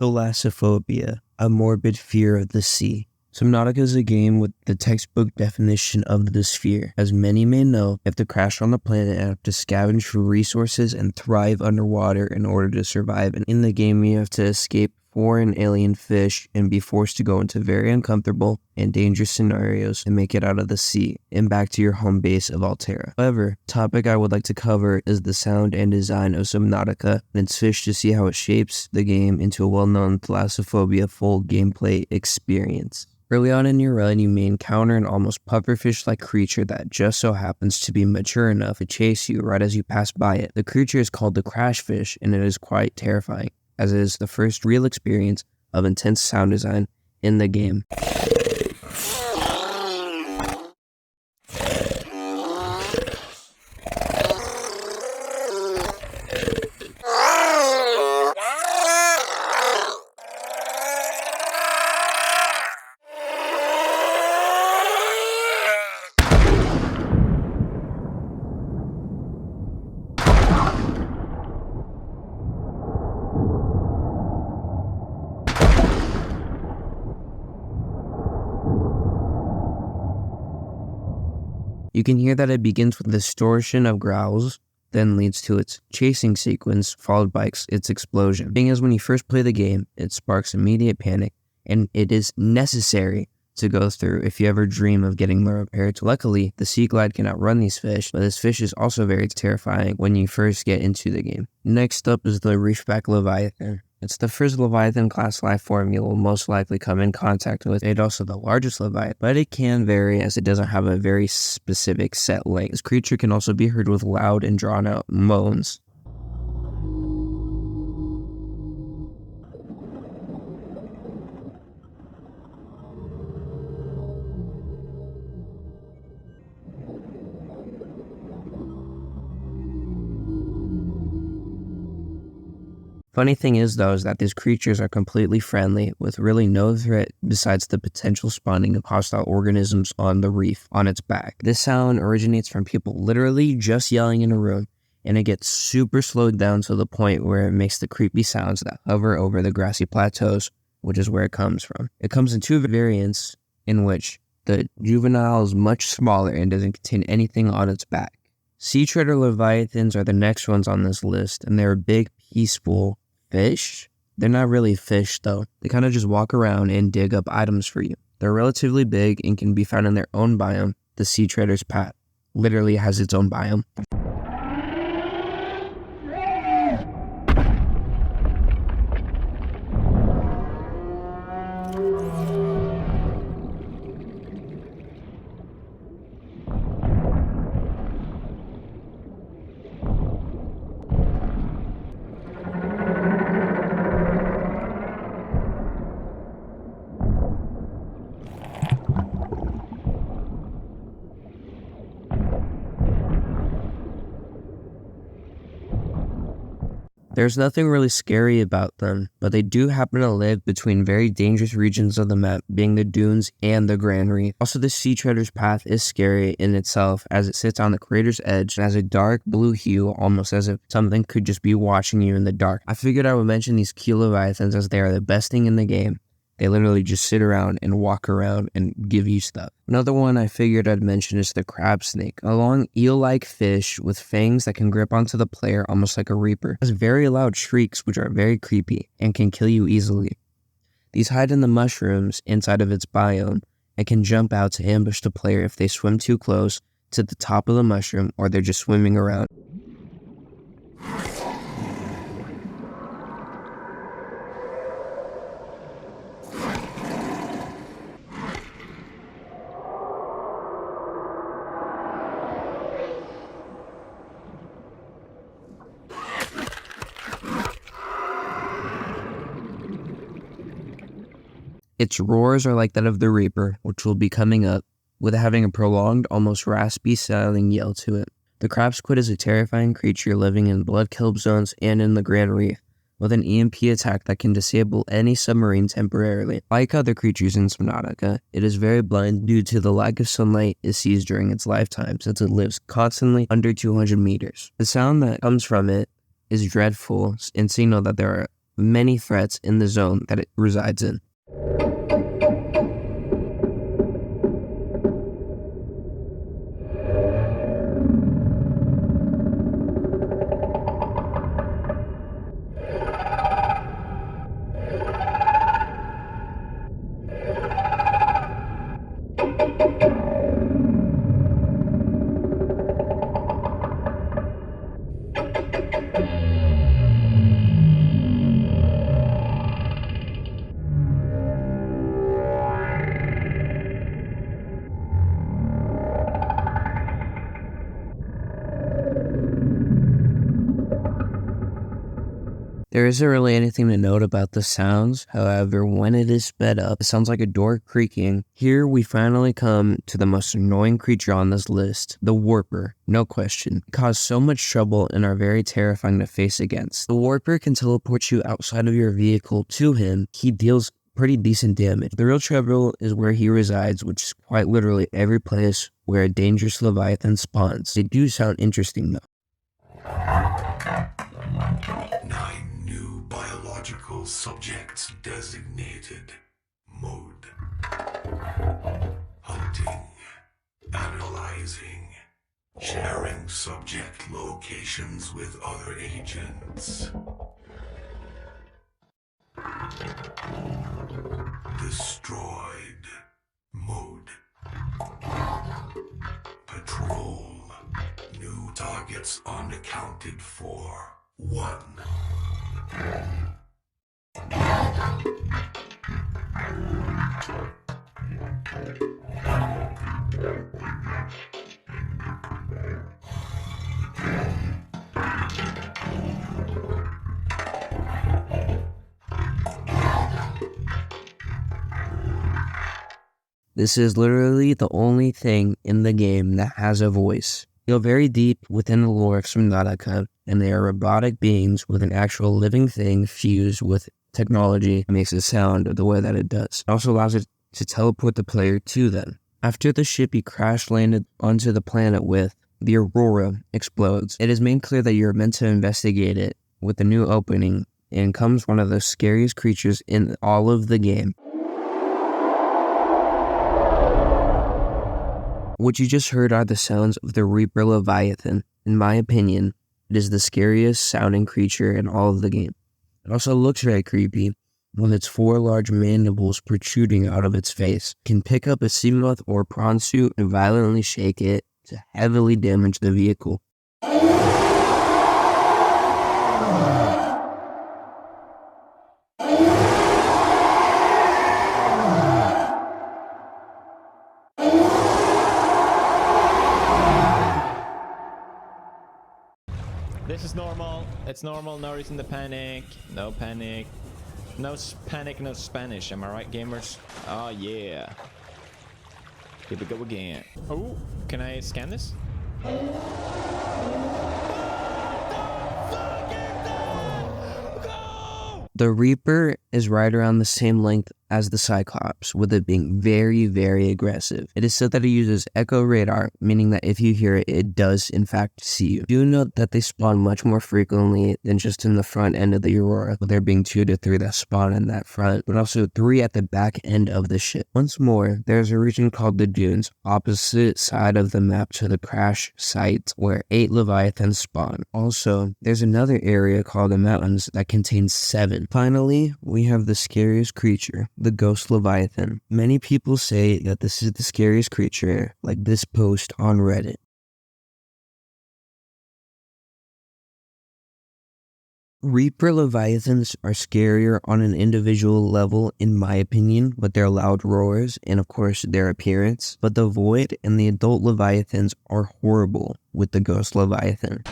Thalassophobia, a morbid fear of the sea. Subnautica is a game with the textbook definition of the sphere. As many may know, you have to crash on the planet and have to scavenge for resources and thrive underwater in order to survive. And in the game, you have to escape foreign alien fish and be forced to go into very uncomfortable and dangerous scenarios and make it out of the sea and back to your home base of Altera. However, the topic I would like to cover is the sound and design of Subnautica and its fish to see how it shapes the game into a well-known thalassophobia full gameplay experience. Early on in your run, you may encounter an almost pufferfish-like creature that just so happens to be mature enough to chase you right as you pass by it. The creature is called the crashfish, and it is quite terrifying, as it is the first real experience of intense sound design in the game. You can hear that it begins with a distortion of growls, then leads to its chasing sequence, followed by its explosion. Being as when you first play the game, it sparks immediate panic, and it is necessary to go through if you ever dream of getting repaired. Luckily, the Sea Glide can outrun these fish, but this fish is also very terrifying when you first get into the game. Next up is the Reefback Leviathan. It's the first Leviathan-class life form you will most likely come in contact with. It's also the largest Leviathan, but it can vary as it doesn't have a very specific set length. This creature can also be heard with loud and drawn-out moans. Funny thing is, though, is that these creatures are completely friendly, with really no threat besides the potential spawning of hostile organisms on the reef on its back. This sound originates from people literally just yelling in a room, and it gets super slowed down to the point where it makes the creepy sounds that hover over the grassy plateaus, which is where it comes from. It comes in two variants, in which the juvenile is much smaller and doesn't contain anything on its back. Sea treader leviathans are the next ones on this list, and they're big, peaceful fish. They're not really fish though. They kind of just walk around and dig up items for you. They're relatively big and can be found in their own biome. The sea treader's path literally has its own biome. There's nothing really scary about them, but they do happen to live between very dangerous regions of the map, being the dunes and the Grand Reef. Also, the sea treader's path is scary in itself, as it sits on the crater's edge and has a dark blue hue, almost as if something could just be watching you in the dark. I figured I would mention these key leviathans as they are the best thing in the game. They literally just sit around and walk around and give you stuff. Another one I figured I'd mention is the crab snake, a long eel-like fish with fangs that can grip onto the player almost like a reaper. It has very loud shrieks which are very creepy and can kill you easily. These hide in the mushrooms inside of its biome and can jump out to ambush the player if they swim too close to the top of the mushroom or they're just swimming around. Its roars are like that of the Reaper, which will be coming up, with having a prolonged, almost raspy sounding yell to it. The crab squid is a terrifying creature living in blood kelp zones and in the Grand Reef, with an EMP attack that can disable any submarine temporarily. Like other creatures in Subnautica, it is very blind due to the lack of sunlight it sees during its lifetime, since it lives constantly under 200 meters. The sound that comes from it is dreadful and signal that there are many threats in the zone that it resides in. There isn't really anything to note about the sounds, however, when it is sped up, it sounds like a door creaking. Here we finally come to the most annoying creature on this list, the Warper. No question. It caused so much trouble and are very terrifying to face against. The Warper can teleport you outside of your vehicle to him. He deals pretty decent damage. The real trouble is where he resides, which is quite literally every place where a dangerous Leviathan spawns. They do sound interesting though. 9 new biological subjects designated. Mode: hunting, analyzing, sharing subject locations with other agents. Destroyed. Mode: patrol. New targets unaccounted for. 1. This is literally the only thing in the game that has a voice. They go very deep within the lore of Subnautica, and they are robotic beings with an actual living thing fused with technology that makes it sound the way that it does. It also allows it to teleport the player to them. After the ship you crash landed onto the planet with, the Aurora explodes. It is made clear that you're meant to investigate it with the new opening, and comes one of the scariest creatures in all of the game. What you just heard are the sounds of the Reaper Leviathan. In my opinion, it is the scariest sounding creature in all of the game. It also looks very creepy, with its 4 large mandibles protruding out of its face. It can pick up a sea moth or prawn suit and violently shake it to heavily damage the vehicle. This is normal. It's normal. No reason to panic. No panic. No panic, no Spanish. Am I right, gamers? Oh, yeah. Here we go again. Oh, can I scan this? The Reaper is right around the same length as the Cyclops, with it being very, very aggressive. It is said that it uses echo radar, meaning that if you hear it, it does in fact see you. Do note that they spawn much more frequently than just in the front end of the Aurora, with there being 2 to 3 that spawn in that front, but also 3 at the back end of the ship. Once more, there's a region called the Dunes, opposite side of the map to the crash site, where 8 Leviathans spawn. Also, there's another area called the Mountains that contains 7. Finally, we have the scariest creature, the Ghost Leviathan. Many people say that this is the scariest creature, like this post on Reddit. Reaper Leviathans are scarier on an individual level in my opinion, with their loud roars and of course their appearance, but the Void and the adult Leviathans are horrible with the Ghost Leviathan.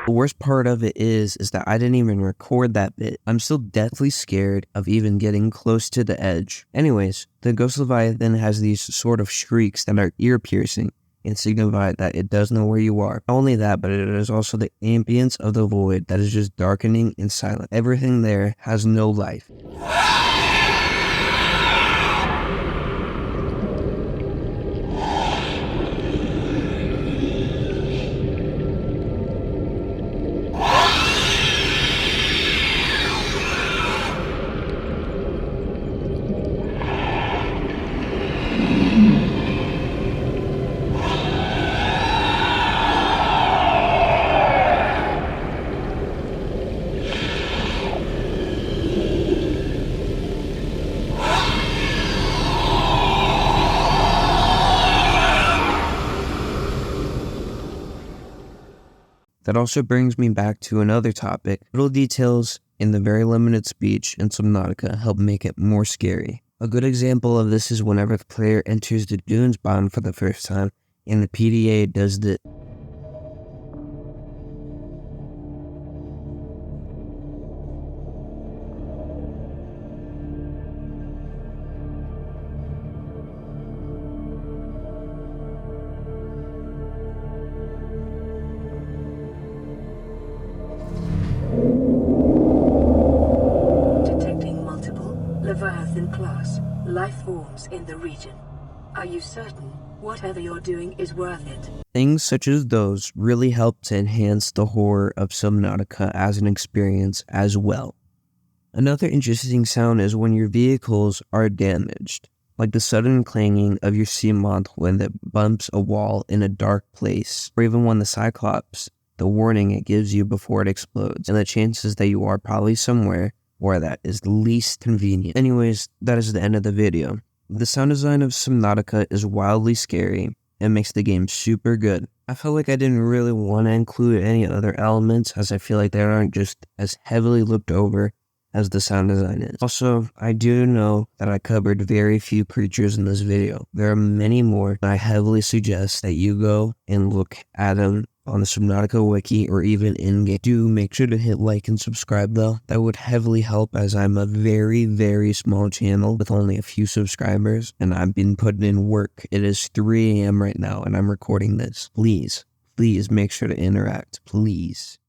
The worst part of it is that I didn't even record that bit. I'm still deathly scared of even getting close to the edge. Anyways, the Ghost Leviathan has these sort of shrieks that are ear-piercing. and signify that it does know where you are. Not only that, but it is also the ambience of the void that is just darkening and silent. Everything there has no life. That also brings me back to another topic. Little details in the very limited speech in Subnautica help make it more scary. A good example of this is whenever the player enters the dunes biome for the first time and the PDA does the Leviathan class life forms in the region. Are you certain whatever you're doing is worth it? Things such as those really help to enhance the horror of Subnautica as an experience as well. Another interesting sound is when your vehicles are damaged, like the sudden clanging of your sea moth when it bumps a wall in a dark place, or even when the Cyclops, the warning it gives you before it explodes, and the chances that you are probably somewhere where that is least convenient. Anyways, that is the end of the video. The sound design of Subnautica is wildly scary and makes the game super good. I felt like I didn't really want to include any other elements as I feel like they aren't just as heavily looked over as the sound design is. Also, I do know that I covered very few creatures in this video. There are many more, and I heavily suggest that you go and look at them on the Subnautica wiki or even in-game. Do make sure to hit like and subscribe though. That would heavily help as I'm a very, very small channel with only a few subscribers and I've been putting in work. It is 3 a.m. right now and I'm recording this. Please make sure to interact. Please.